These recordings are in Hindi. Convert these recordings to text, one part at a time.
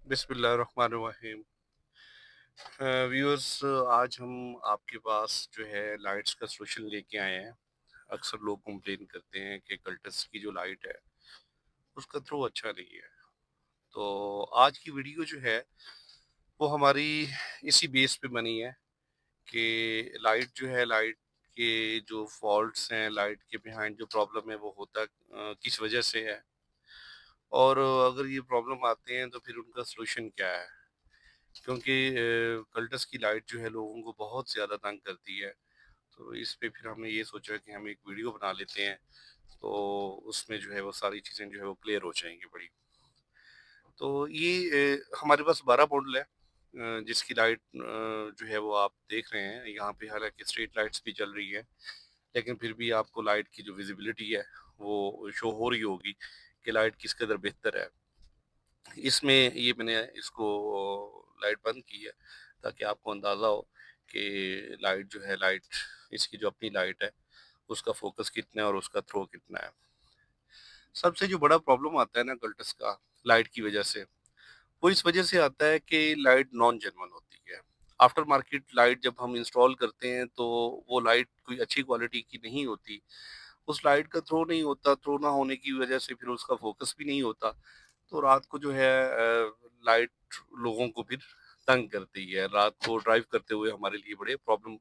बिस्मिल्लाहिर्रहमानिर्रहीम। व्यूअर्स, आज हम आपके पास जो है लाइट्स का सोल्यूशन लेके आए हैं। अक्सर लोग कंप्लेन करते हैं कि कल्टस की जो लाइट है उसका थ्रो अच्छा नहीं है। तो आज की वीडियो जो है वो हमारी इसी बेस पे बनी है कि लाइट जो है, लाइट के जो फॉल्ट्स हैं, लाइट के बिहाइंड जो प्रॉब्लम है वो होता किस वजह से है, और अगर ये प्रॉब्लम आते हैं तो फिर उनका सोल्यूशन क्या है। क्योंकि कल्टस की लाइट जो है लोगों को बहुत ज़्यादा तंग करती है। तो इस पे फिर हमने ये सोचा कि हम एक वीडियो बना लेते हैं, तो उसमें जो है वो सारी चीज़ें जो है वो क्लियर हो जाएंगी बड़ी। तो ये हमारे पास 12 मॉडल है, जिसकी लाइट जो है वो आप देख रहे हैं यहाँ पे। हालांकि स्ट्रीट लाइट्स भी चल रही है, लेकिन फिर भी आपको लाइट की जो विजिबिलिटी है वो शो हो रही होगी कि लाइट किस कदर बेहतर है। इसमें ये मैंने इसको लाइट बंद की है ताकि आपको अंदाज़ा हो कि लाइट जो है, लाइट इसकी जो अपनी लाइट है उसका फोकस कितना है और उसका थ्रो कितना है। सबसे जो बड़ा प्रॉब्लम आता है ना कल्टस का लाइट की वजह से, वो इस वजह से आता है कि लाइट नॉन जेन्युइन होती है। आफ्टर मार्केट लाइट जब हम इंस्टॉल करते हैं तो वो लाइट कोई अच्छी क्वालिटी की नहीं होती। उस लाइट का थ्रो नहीं होता, थ्रो ना होने की वजह से फिर उसका फोकस भी नहीं होता। तो रात को जो है लाइट लोगों को फिर तंग करती है। रात को ड्राइव करते हुए हमारे लिए बड़े प्रॉब्लम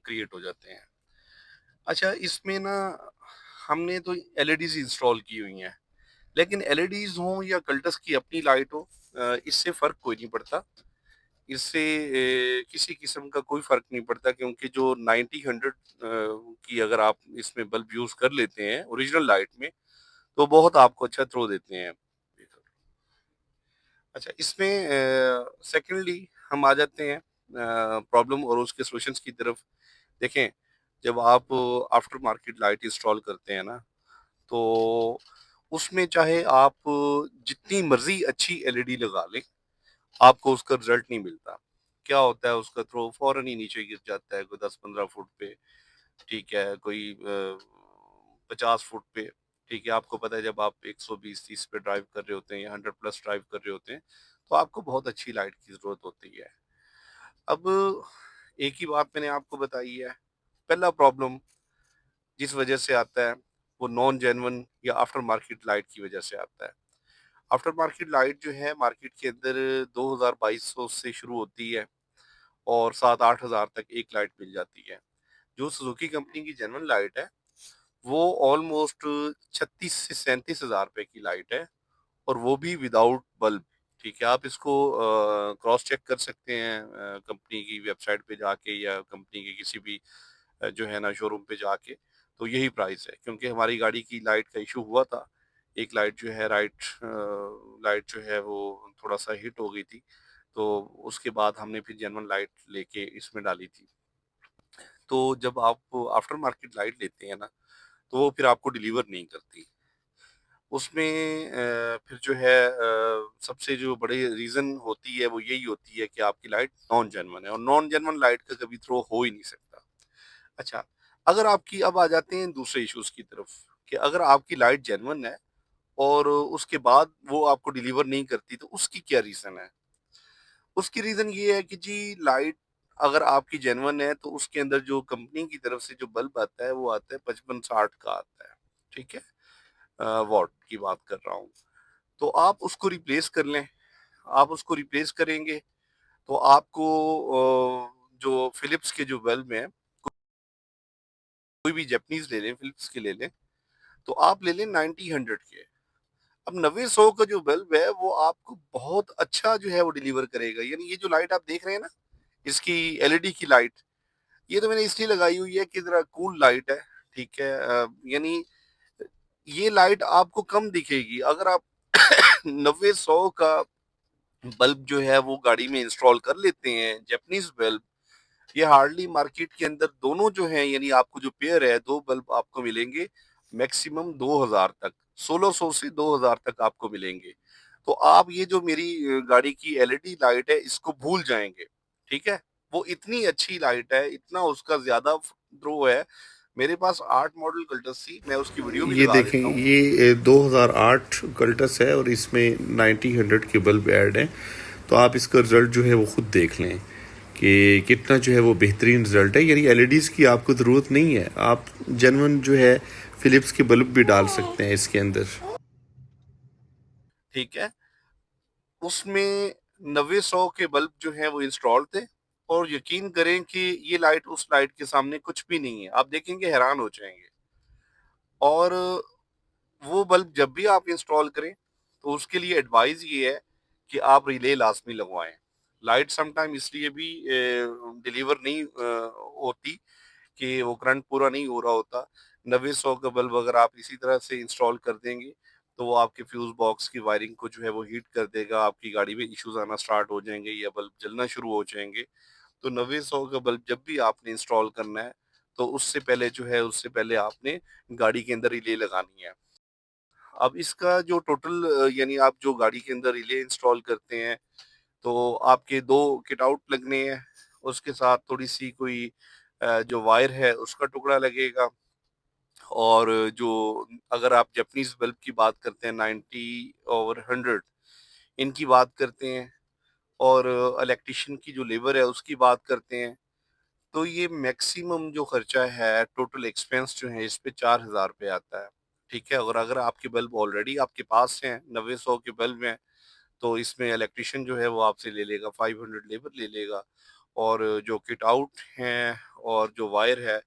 क्रिएट हो जाते हैं। अच्छा, इसमें ना हमने तो एलईडीज इंस्टॉल की हुई हैं, लेकिन एलईडीज हो या कल्टस की अपनी लाइट हो, इससे फर्क कोई नहीं पड़ता। इससे किसी किस्म का कोई फर्क नहीं पड़ता, क्योंकि जो 90-100 की अगर आप इसमें बल्ब यूज कर लेते हैं ओरिजिनल लाइट में, तो बहुत आपको अच्छा थ्रो देते हैं। अच्छा, इसमें सेकेंडली हम आ जाते हैं प्रॉब्लम और उसके सॉल्यूशंस की तरफ। देखें, जब आप आफ्टर मार्केट लाइट इंस्टॉल करते हैं ना, तो उसमें चाहे आप जितनी मर्जी अच्छी एलईडी लगा लें, आपको उसका रिजल्ट नहीं मिलता। क्या होता है, उसका थ्रो फौरन ही नीचे गिर जाता है, कोई 10-15 फुट पे। ठीक है, कोई 50 फुट पे। ठीक है, आपको पता है जब आप 120-130 पे ड्राइव कर रहे होते हैं या 100 प्लस ड्राइव कर रहे होते हैं, तो आपको बहुत अच्छी लाइट की जरूरत होती है। अब एक ही बात मैंने आपको बताई है। पहला प्रॉब्लम जिस वजह से आता है वो नॉन जेन्युइन या आफ्टर मार्केट लाइट की वजह से आता है। आफ्टर मार्केट लाइट जो है मार्केट के अंदर 2200 से शुरू होती है और 7-8 हज़ार तक एक लाइट मिल जाती है। जो सुजुकी कंपनी की जेन्युइन लाइट है वो ऑलमोस्ट 36 से 37 हज़ार रुपए की लाइट है, और वो भी विदाउट बल्ब। ठीक है, आप इसको क्रॉस चेक कर सकते हैं कंपनी की वेबसाइट पे जाके या कंपनी के किसी भी जो है ना शोरूम पे जाके। तो यही प्राइस है, क्योंकि हमारी गाड़ी की लाइट का इशू हुआ था। एक लाइट जो है लाइट जो है वो थोड़ा सा हिट हो गई थी, तो उसके बाद हमने फिर जेनवन लाइट लेके इसमें डाली थी। तो जब आप आफ्टर मार्केट लाइट लेते हैं ना, तो वो फिर आपको डिलीवर नहीं करती। उसमें फिर जो है सबसे जो बड़ी रीज़न होती है वो यही होती है कि आपकी लाइट नॉन जेन्युइन है, और नॉन जेन्युइन लाइट का कभी थ्रो हो ही नहीं सकता। अच्छा, अगर आपकी अब आ जाते हैं दूसरे इश्यूज़ की तरफ, कि अगर आपकी लाइट जेन्युइन है और उसके बाद वो आपको डिलीवर नहीं करती, तो उसकी क्या रीज़न है? उसकी रीज़न ये है कि जी, लाइट अगर आपकी जेन्युइन है तो उसके अंदर जो कंपनी की तरफ से जो बल्ब आता है वो आता है 55-60 का आता है। ठीक है? वॉट की बात कर रहा हूँ। तो आप उसको रिप्लेस कर लें। आप उसको रिप्लेस करेंगे तो आपको जो फिलिप्स के जो बल्ब हैं, कोई भी जापानीज ले लें, फिलिप्स के ले लें, तो आप ले लें 90-100 के। अब 90-100 का जो बल्ब है वो आपको बहुत अच्छा जो है वो डिलीवर करेगा। यानी ये जो लाइट आप देख रहे हैं ना, इसकी एलईडी की लाइट, ये तो मैंने इसलिए लगाई हुई है कि जरा कूल लाइट है। ठीक है, यानी ये लाइट आपको कम दिखेगी। अगर आप 90-100 का बल्ब जो है वो गाड़ी में इंस्टॉल कर लेते हैं, जापानीज बल्ब, ये हार्डली मार्केट के अंदर दोनों जो हैं, यानी आपको जो पेयर है, दो बल्ब आपको मिलेंगे मैक्सिमम 2000 तक, 1600 से 2000 तक आपको मिलेंगे। तो आप ये जो मेरी गाड़ी की एलईडी लाइट है इसको भूल जाएंगे। ठीक है, वो इतनी अच्छी लाइट है, इतना उसका ज्यादा थ्रो है। मेरे पास 8 मॉडल कल्टस थी, मैं उसकी वीडियो भी ये लगा देखें, देता हूँ। ये 2008 कल्टस है और इसमें 90-100 के बल्ब ऐड हैं। तो आप इसका रिज़ल्ट जो है वो खुद देख लें कि कितना जो है वो बेहतरीन रिज़ल्ट है। यानी एलईडीज़ की आपको ज़रूरत नहीं है, आप जेन्युइन जो है फ़िलिप्स के बल्ब भी डाल सकते हैं इसके अंदर। ठीक है। उसमें 90-100 के बल्ब जो हैं वो इंस्टॉल थे, और यकीन करें कि ये लाइट उस लाइट के सामने कुछ भी नहीं है। आप देखेंगे हैरान हो जाएँगे। और वो बल्ब जब भी आप इंस्टॉल करें, तो उसके लिए एडवाइस ये है कि आप रिले लाज़मी लगवाएँ। लाइट सम टाइम इसलिए भी डिलीवर नहीं होती कि वो करंट पूरा नहीं हो रहा होता। 90-100 का बल्ब अगर आप इसी तरह से इंस्टॉल कर देंगे, तो वो आपके फ्यूज़ बॉक्स की वायरिंग को जो है वो हीट कर देगा, आपकी गाड़ी में इश्यूज़ आना स्टार्ट हो जाएँगे या बल्ब जलना शुरू हो जाएँगे। तो 90-100 का बल्ब जब भी आपने इंस्टॉल करना है, तो उससे पहले आपने गाड़ी के अंदर रिले लगानी है। अब इसका जो टोटल यानी आप जो गाड़ी के अंदर रिले इंस्टॉल करते हैं, तो आपके 2 किट आउट लगने हैं, उसके साथ थोड़ी-सी कोई जो वायर है उसका टुकड़ा लगेगा, और जो अगर आप जापानीज़ बल्ब की बात करते हैं 90 और 100 इनकी बात करते हैं, और इलेक्ट्रीशियन की जो लेबर है उसकी बात करते हैं, तो ये मैक्सिमम जो खर्चा है टोटल एक्सपेंस जो है इस पे 4,000 रुपए आता है। ठीक है? और अगर आपके बल्ब ऑलरेडी आपके पास हैं, 90-100 के बल्ब हैं, तो इसमें इलेक्ट्रीशियन जो है वो आपसे ले लेगा 500, लेबर ले लेगा, और जो किट आउट हैं और जो वायर है,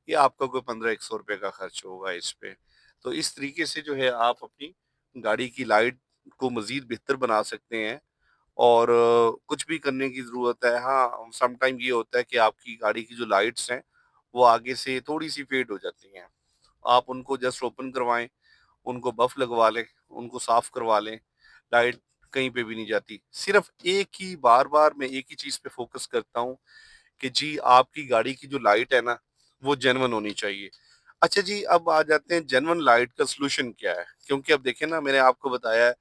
ये आपका कोई 1500 रुपए का खर्च होगा इस पे। तो इस तरीके से जो है आप अपनी गाड़ी की लाइट को मज़ीद बेहतर बना सकते हैं, और कुछ भी करने की ज़रूरत है। हाँ, सम टाइम ये होता है कि आपकी गाड़ी की जो लाइट्स हैं, वो आगे से थोड़ी-सी फेड हो जाती हैं। आप उनको जस्ट ओपन करवाएँ, उनको बफ़ लगवा लें, उनको साफ़ करवा लें, लाइट कहीं पे भी नहीं जाती। सिर्फ़ एक ही बार-बार मैं एक ही चीज़ पे फ़ोकस करता हूँ कि जी आपकी गाड़ी की जो लाइट है ना, वो जेन्युइन होनी चाहिए। अच्छा जी, अब आ जाते हैं जेन्युइन लाइट का सॉल्यूशन क्या है? क्योंकि अब देखिए ना, मैंने आपको बताया है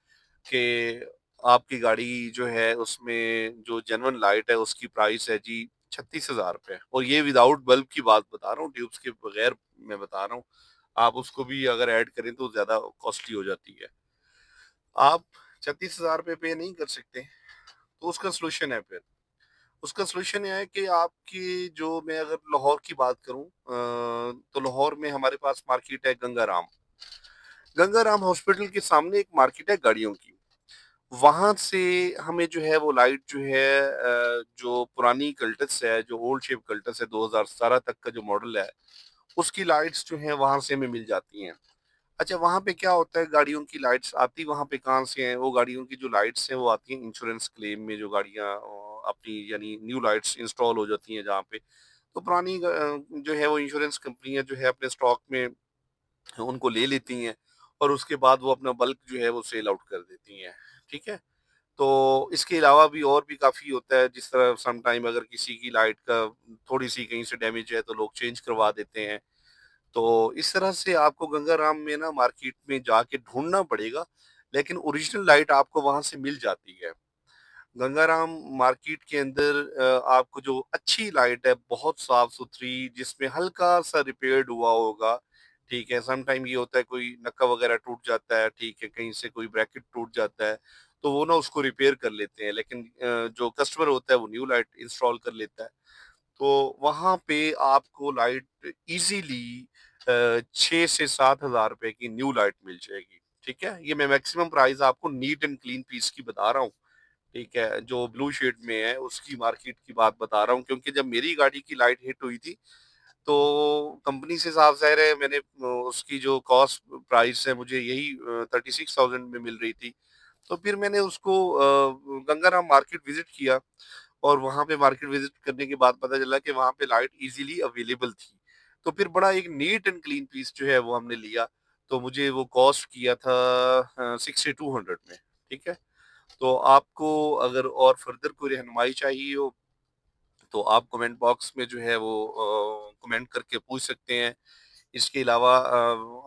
कि आपकी गाड़ी जो है उसमें जो जेन्युइन लाइट है उसकी प्राइस है जी 36,000 रुपए, और ये विदाउट बल्ब की बात बता रहा हूँ, ट्यूब्स के बगैर मैं बता रहा हूँ। आप उसको भी अगर ऐड करें तो ज़्यादा कॉस्टली हो जाती है। आप 36,000 रुपए पे नहीं कर सकते, तो उसका सॉल्यूशन है फिर। उसका सॉल्यूशन ये है कि आपकी जो मैं अगर लाहौर की बात करूँ तो लाहौर में हमारे पास मार्केट है गंगाराम। गंगाराम हॉस्पिटल के सामने एक मार्केट है गाड़ियों की। वहाँ से हमें जो है वो लाइट जो है जो पुरानी कल्टस है, जो ओल्ड शेप कल्टस है 2017 तक का जो मॉडल है, उसकी लाइट्स जो हैं वहाँ से हमें मिल जाती हैं। अच्छा, वहाँ पे क्या होता है, गाड़ियों की लाइट्स आती वहाँ पे कहाँ से हैं? वो गाड़ियों की जो लाइट्स हैं वो आती हैं इंश्योरेंस क्लेम में, जो गाड़ियाँ अपनी यानी न्यू लाइट्स इंस्टॉल हो जाती हैं जहाँ पे। तो पुरानी जो है वो इंश्योरेंस कंपनियाँ जो है अपने स्टॉक में उनको ले लेती हैं, और उसके बाद वो अपना बल्क जो है वो सेल आउट कर देती हैं। ठीक है? तो इसके अलावा भी और भी काफ़ी होता है, जिस तरह सम टाइम अगर किसी की लाइट का थोड़ी-सी कहीं से डैमेज है तो लोग चेंज करवा देते हैं। तो इस तरह से आपको गंगाराम में ना मार्केट में जाके ढूँढना पड़ेगा, लेकिन ओरिजिनल लाइट आपको वहाँ से मिल जाती है। गंगाराम मार्केट के अंदर आपको जो अच्छी लाइट है, बहुत साफ-सुथरी, जिसमें हल्का-सा रिपेयर्ड हुआ होगा, ठीक है? सम टाइम ये होता है कोई नक्का वगैरह टूट जाता है, ठीक है? कहीं से कोई ब्रैकेट टूट जाता है, तो वो ना उसको रिपेयर कर लेते हैं, लेकिन जो कस्टमर होता है वो न्यू लाइट इंस्टॉल कर लेता है। तो वहाँ पे आपको लाइट ईज़िली 6 से 7,000 रुपए की न्यू लाइट मिल जाएगी, ठीक है? ये मैं मैक्सिमम प्राइस आपको नीट एंड क्लीन पीस की बता रहा हूँ, ठीक है? जो ब्लू शेड में है, उसकी मार्केट की बात बता रहा हूँ, क्योंकि जब मेरी गाड़ी की लाइट हिट हुई थी, तो कंपनी से साफ-ज़ाहिर है मैंने उसकी जो कॉस्ट प्राइस है मुझे यही 36,000 में मिल रही थी। तो फिर मैंने उसको गंगाराम मार्केट विज़िट किया, और वहाँ पे मार्केट विज़िट करने के बाद पता चला कि वहाँ पे लाइट ईज़िली अवेलेबल थी। तो फिर बड़ा एक नीट एंड क्लीन पीस जो है वो हमने लिया, तो मुझे वो कॉस्ट किया था 6200 में, ठीक है? तो आपको अगर और फर्दर कोई रहनुमाई चाहिए हो, तो आप कमेंट बॉक्स में जो है वो कमेंट करके पूछ सकते हैं। इसके अलावा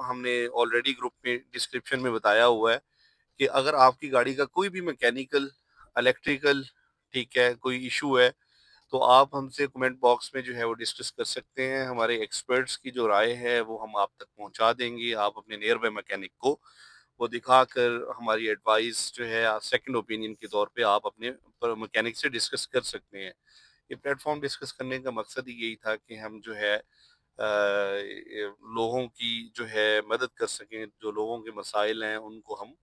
हमने ऑलरेडी ग्रुप में डिस्क्रिप्शन में बताया हुआ है कि अगर आपकी गाड़ी का कोई भी मैकेनिकल, इलेक्ट्रिकल, ठीक है, कोई इश्यू है, तो आप हमसे कमेंट बॉक्स में जो है वो डिस्कस कर सकते हैं। हमारे एक्सपर्ट्स की जो राय है वो हम आप तक पहुँचा देंगे। आप अपने नियर बाय मैकेनिक को वो दिखाकर हमारी एडवाइस जो है सेकंड ओपिनियन के तौर पे आप अपने मैकेनिक से डिस्कस कर सकते हैं। ये प्लेटफॉर्म डिस्कस करने का मकसद ही यही था कि हम जो है लोगों की जो है मदद कर सकें, जो लोगों के मसाइल हैं उनको हम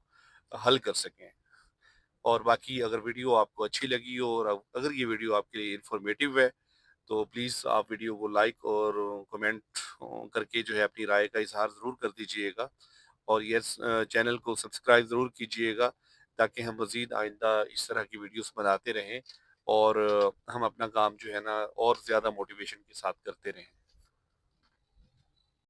हल कर सकें। और बाकी अगर वीडियो आपको अच्छी लगी हो और अगर ये वीडियो आपके लिए इंफॉर्मेटिव है तो प्लीज़ आप वीडियो को लाइक और कमेंट करके जो है अपनी राय का इजहार ज़रूर कर दीजिएगा। और यस, चैनल को सब्सक्राइब ज़रूर कीजिएगा ताकि हम मज़ीद आइंदा इस तरह की वीडियोस बनाते रहें और हम अपना काम जो है ना और ज़्यादा मोटिवेशन के साथ करते रहें।